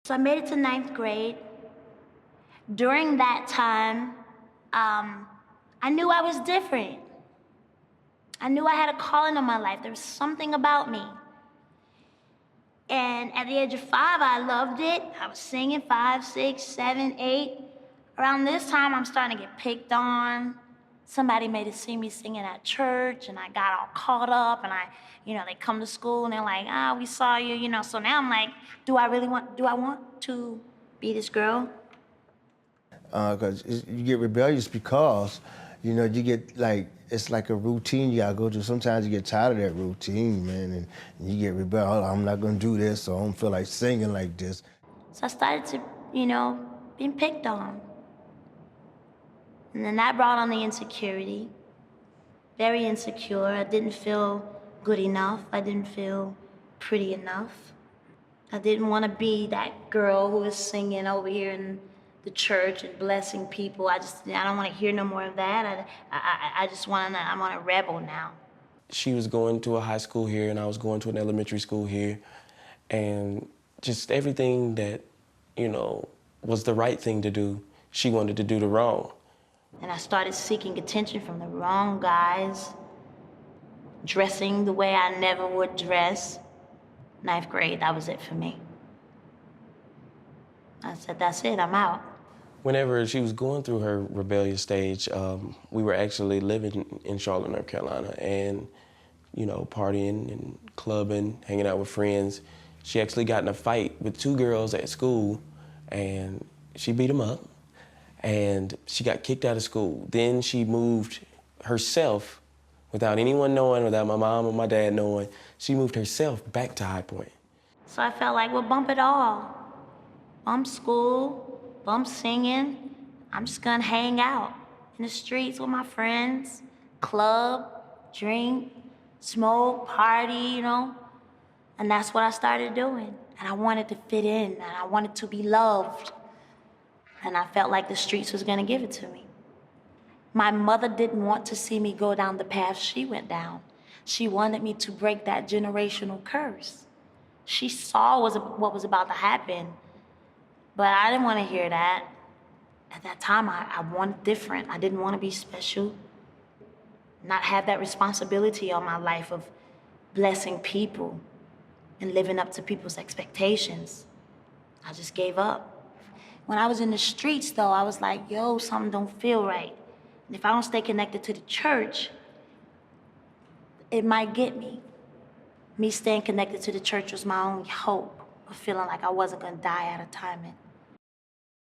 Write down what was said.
So I made it to ninth grade. During that time, I knew I was different. I knew I had a calling in my life. There was something about me. And at the age of 5, I loved it. I was singing 5, 6, 7, 8. Around this time, I'm starting to get picked on. Somebody made it see me singing at church, and I got all caught up, and they come to school, and they're like, we saw you, So now I'm like, do I want to be this girl? Because you get rebellious because, you get like, it's like a routine you gotta go through. Sometimes you get tired of that routine, man, and you get rebellious. Oh, I'm not gonna do this, so I don't feel like singing like this. So I started to, being picked on. And then that brought on the insecurity. Very insecure. I didn't feel good enough. I didn't feel pretty enough. I didn't want to be that girl who was singing over here in the church and blessing people. I don't want to hear no more of that. I'm on a rebel now. She was going to a high school here, and I was going to an elementary school here. And just everything that, was the right thing to do, she wanted to do the wrong. And I started seeking attention from the wrong guys, dressing the way I never would dress. Ninth grade, that was it for me. I said, that's it, I'm out. Whenever she was going through her rebellious stage, we were actually living in Charlotte, North Carolina, and, partying and clubbing, hanging out with friends. She actually got in a fight with 2 girls at school, and she beat them up, and she got kicked out of school. Then she moved herself, without anyone knowing, without my mom or my dad knowing, she moved herself back to High Point. So I felt like, well, bump it all. Bump school, bump singing. I'm just gonna hang out in the streets with my friends, club, drink, smoke, party, And that's what I started doing. And I wanted to fit in, and I wanted to be loved. And I felt like the streets was gonna give it to me. My mother didn't want to see me go down the path she went down. She wanted me to break that generational curse. She saw what was about to happen, but I didn't want to hear that. At that time, I wanted different. I didn't want to be special, not have that responsibility on my life of blessing people and living up to people's expectations. I just gave up. When I was in the streets, though, I was like, yo, something don't feel right. And if I don't stay connected to the church, it might get me. Me staying connected to the church was my only hope of feeling like I wasn't gonna die out of timing.